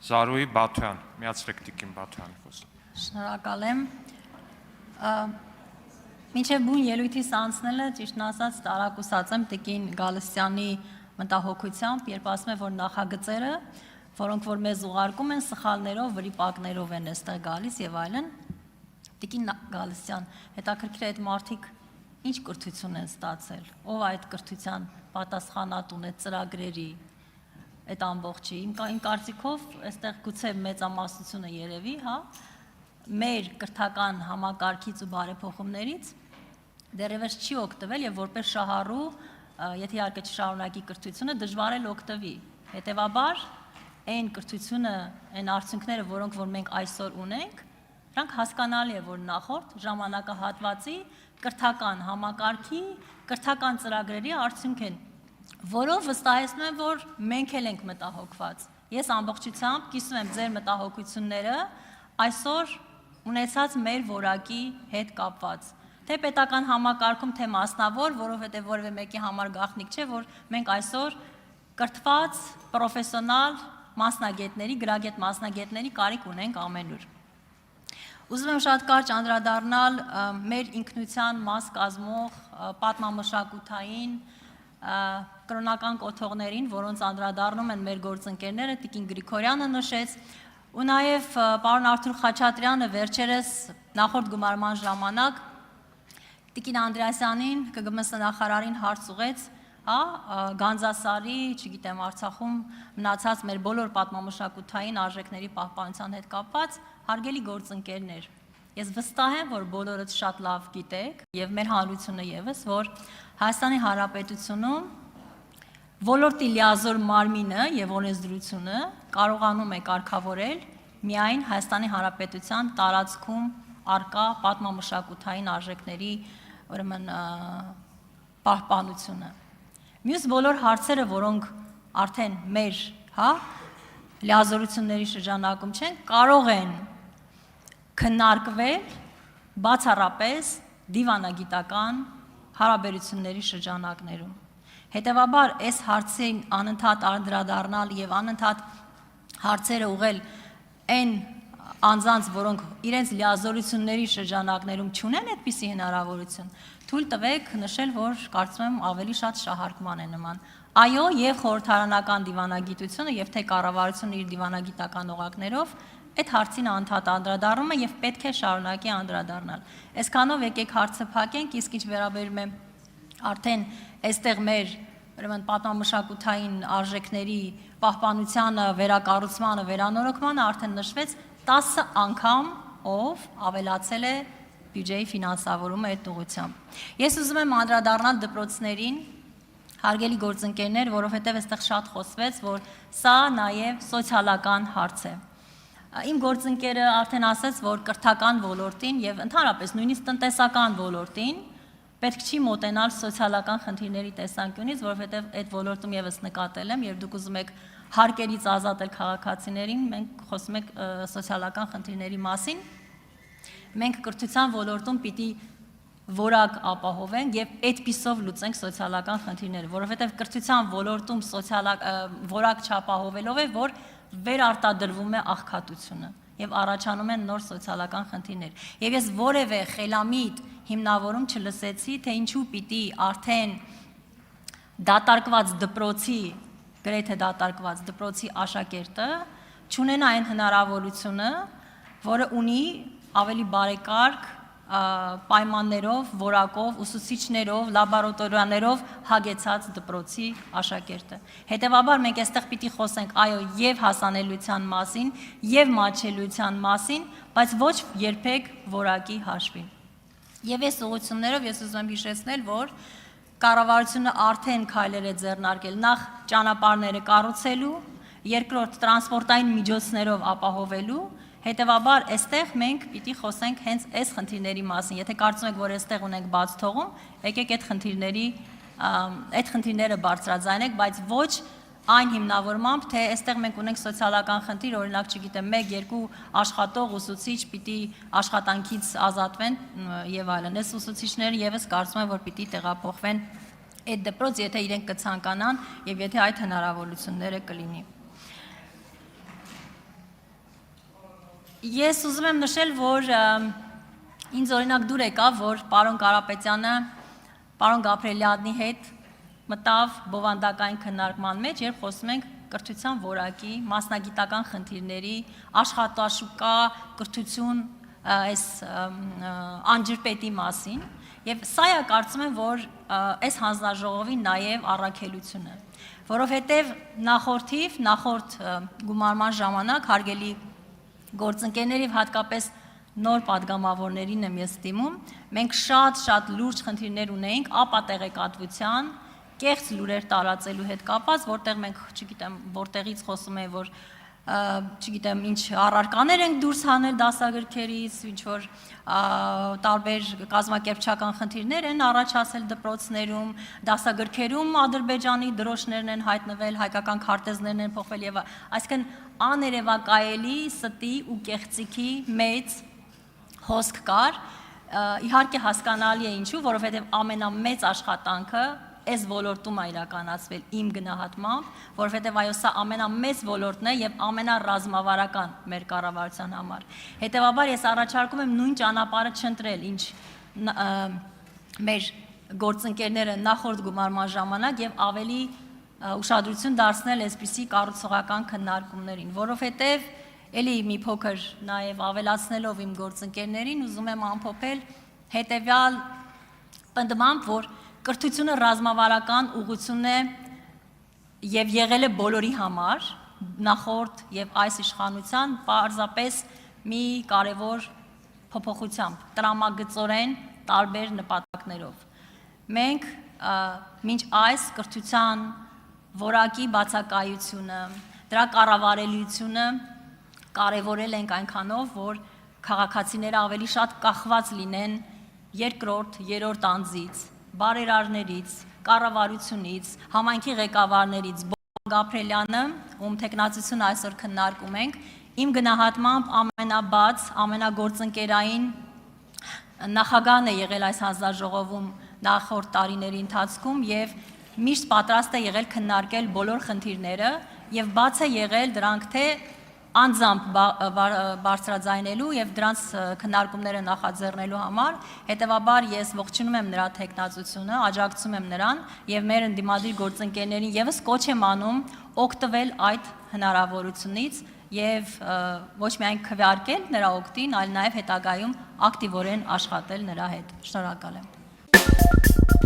Զարուհի Բաթոյան, միացրեք Տիկին Բաթոյանի խոսքը։ Շնորհակալ եմ։ Մինչև բուն ելույթից անցնելը ճիշտն ասած տարակուսած եմ Տիկին Գալստյանի մտահոգությամբ, երբ ասում է, որ նախագծերը, որոնք որ մեզ ուղարկում են, սխալներով, վրիպակներով են այստեղ գալիս եւ այլն։ Տիկին Գալստյան, հետաքրքիր է այդ մարդիկ ինչ կրթություն են ստացել, ով այդ կրթության պատասխանատուն է ծրագրերի այդ ամբողջի։ Իմ կարծիքով, այստեղ գուցե մեծամասնությունը երևի, հա, մեր կրթական համակարգից ու բարեփոխումներից դեռևս չի օգտվել եւ որպես շահառու, եթե իհարկե չշարունակի կրթությունը, դժվար է օգտվի։ Հետևաբար, այն կրթությունը, այն արդյունքները, որոնք որ մենք այսօր ունենք, դրանք հասկանալի է, որ նախորդ ժամանակահատվածի կրթական համակարգի, կրթական ծրագրերի արդյունք են, որով վստահեցնում եմ, որ մենք էլ ենք մտահոգված։ Ես ամբողջությամբ կիսում եմ ձեր մտահոգությունները այսօր ունեցած մեր որակի հետ կապված։ Թե պետական համակարգում, թե մասնավոր, որովհետև որևէ մեկի համար գաղտնիք չէ, որ մենք այսօր կրթված, պրոֆեսիոնալ մասնագետների, գրագետ մասնագետների կարիք ունենք ամենուր։ Ուզում եմ շատ կարճ անդրադառնալ մեր ինքնության մաս կազմող պատմամշակութային կրոնական կոթողներին, որոնց անդրադառնում են մեր գործընկերները, Տիկին Գրիգորյանը նշեց, ու նաև պարոն Արթուր Խաչատրյանը վերջերս նախորդ գումարման ժամանակ Տիկին Անդրեասյանին, ԿԳՄՍ նախարարին հարց ուղեց, Գանձասարի, չգիտեմ, Արցախում մնացած մեր բոլոր պատմամշակութային արժեքների պահպանության հետ կապված հարգելի գործընկերներ։ Ես վստահ եմ, որ բոլորդ շատ լավ գիտեք եւ մեր հանրությունը եւս, որ Հայաստանի Հանրապետությունում ոլորտի լիազոր մարմինը եւ օրենսդրությունը կարողանում է կարգավորել միայն Հայաստանի Հանրապետության տարածքում արկա պատմամշակութային արժեքների ուրեմն պահպանությունը։ Մյուս բոլոր հարցերը, որոնք արդեն մեր, լիազորությունների շրջանակում չեն, կարող են քննարկվել բացառապես դիվանագիտական հարաբերությունների շրջանակներում։ Հետևաբար, այս հարցին անընդհատ անդրադառնալ եւ անընդհատ հարցերը ուղղել այն անձանց, որոնք իրենց լիազորությունների շրջանակներում չունեն այդպիսի հնարավորություն, թույլ տվեք նշել, որ կարծում եմ ավելի շատ շահարկման է նման։ Այո, եւ խորհրդարանական դիվանագիտությունը եւ թե կառավարությունը իր դիվանագիտական օղակներով այդ հարցին անդադար անդրադառնում է եւ պետք է շարունակի անդրադառնալ։ Այսքանով եկեք հարցը փակենք, իսկ ինչ վերաբերում է արդեն այստեղ մեր ուրեմն պատմամշակութային արժեքների պահպանությանը, վերակառուցմանը, վերանորոգմանը արդեն նշվեց 10 անգամ ով ավելացել է բյուջեի ֆինանսավորումը այդ ուղղությամբ։ Ես ուզում եմ անդրադառնալ դպրոցներին, հարգելի գործընկերներ, որովհետև այստեղ շատ խոսվեց, որ սա նաև սոցիալական հարց է։ Իմ գործընկերը արդեն ասաց, որ կրթական ոլորտին եւ ընդհանրապես նույնիսկ տնտեսական ոլորտին պետք չի մոտենալ սոցիալական խնդիրների տեսանկյունից, որովհետև այդ ոլորտում եւս նկատել եմ, երբ դուք ուզում եք հարկերից ազատել քաղաքացիներին, մենք խոսում ենք սոցիալական խնդիրների մասին։ Մենք կրթության ոլորտում պիտի որակ ապահովենք եւ այդպիսով լուծենք սոցիալական խնդիրները, որովհետեւ կրթության ոլորտում որակ չապահովելով է, որ վերարտադրվում է աղքատությունը եւ առաջանում են նոր սոցիալական խնդիրներ։ Եվ ես որևէ խելամիտ հիմնավորում չլսեցի, թե ինչու պիտի արդեն դատարկված դպրոցի, գրեթե դատարկված դպրոցի աշակերտը չունենա այն հնարավորությունը, որը ունի ավելի բարեկարգ պայմաններով, որակով, ուսուցիչներով, լաբորատորիաներով հագեցած դպրոցի աշակերտը։ Հետևաբար մենք այստեղ պիտի խոսենք այո եւ հասանելիության մասին, եւ մատչելիության մասին, բայց ոչ երբեք որակի հաշվին։ Եվ այս ուղղություններով ես ուզում եմ հիշեցնել, որ կառավարությունը արդեն քայլեր է ձեռնարկել նախ ճանապարհները կառուցելու, երկրորդ տրանսպորտային միջոցներով ապահովելու, հետևաբար այստեղ մենք պիտի խոսենք հենց այս խնդիրների մասին։ Եթե կարծում եք, որ այստեղ ունենք բաց թողում, եկեք այդ խնդիրները բարձրաձայնեք, բայց ոչ այն հիմնավորմամբ, թե այստեղ մենք ունենք սոցիալական խնդիր, օրինակ, չգիտեմ, 1-2 աշխատող ուսուցիչ պիտի աշխատանքից ազատվեն եւ այլն։ Այս ուսուցիչները եւս կարծում եմ, որ պիտի տեղափոխվեն այդ դպրոց, եթե իրենք կցանկանան եւ եթե այդ հնարավորությունները կլինի։ Ես ուզում եմ նշել, որ ինձ օրինակ դուր եկավ, որ պարոն Կարապետյանը պարոն Գաբրելյանի հետ մտավ բովանդակային քննարկման մեջ, երբ խոսում ենք կրթության որակի, մասնագիտական խնդիրների, աշխատաշուկա, կրթություն այս անջրպետի մասին, եւ սա է կարծում եմ, որ այս հանձնաժողովի նաեւ առաքելությունը, որովհետեւ նախորդ գումարման ժամանակ հարգելի գործընկերների հատկապես նոր падգամավորներին եմ ես դիմում, մենք շատ լուրջ խնդիրներ ունեինք ապատեղեկատվության, կեղծ լուրեր տարածելու հետ կապված, որտեղ մենք, չգիտեմ, որտեղից խոսում են, որ չգիտեմ, ինչ առարկաներ ենք դուրս հանել դասագրքերից, ինչ որ տարբեր կազմակերպչական խնդիրներ են առաջացել դպրոցներում, դասագրքերում Ադրբեջանի դրոշներն են հայտնվել, հայկական քարտեզներն են փոխվել եւ այսինքն աներևակայելի ստի ու կեղծիքի մեծ հոսք կար, իհարկե հասկանալի է ինչու, որովհետև ամենամեծ աշխատանքը այս ոլորտում է իրականացվել իմ գնահատմամբ, որովհետև այո սա ամենամեծ ոլորտն է եւ ամենառազմավարական մեր կառավարության համար։ Հետևաբար ես առաջարկում եմ նույն ճանապարհը չընտրել, ինչ մեր գործընկերները նախորդ գումարման ժամանակ եւ ավելի ուշադրություն դարձնել այսպիսի կառուցողական քննարկումներին, որովհետև էլի մի փոքր նաև ավելացնելով իմ գործընկերներին ուզում եմ ամփոփել հետևյալ պնդմամբ, որ կրթությունը ռազմավարական ուղղություն է եւ եղել է բոլորի համար, նախորդ եւ այս իշխանության պարզապես մի կարևոր փոփոխությամբ, տրամագծորեն տարբեր նպատակներով։ Մենք մինչ այս կրթության որակի բացակայությունը, դրա կառավարելիությունը կարևորել ենք այնքանով, որ քաղաքացիները ավելի շատ կախված լինեն երկրորդ, երրորդ անձից, բարերարներից, կառավարությունից, համայնքի ղեկավարներից, Գաբրելյանը, ում թեկնածությունը այսօր քննարկում ենք, իմ գնահատմամբ ամենաբաց, ամենագործընկերային նախագահն է եղել այս հանձնաժողովում նախորդ տարիների ընթացքում եւ միշտ պատրաստ է եղել քննարկել բոլոր խնդիրները եւ բաց է եղել դրանք թե անձամբ բարձրաձայնելու եւ դրանց քննարկումները նախաձեռնելու համար, հետեւաբար ես ողջունում եմ նրա թեկնածությունը, աջակցում եմ նրան եւ մեր ընդդիմադիր գործընկերներին եւս կոչ եմ անում օգտվել այդ հնարավորությունից եւ ոչ միայն քվեարկել նրա օգտին, այլ նաեւ հետագայում ակտիվորեն աշխատել նրա հետ։ Շնորհակալ եմ։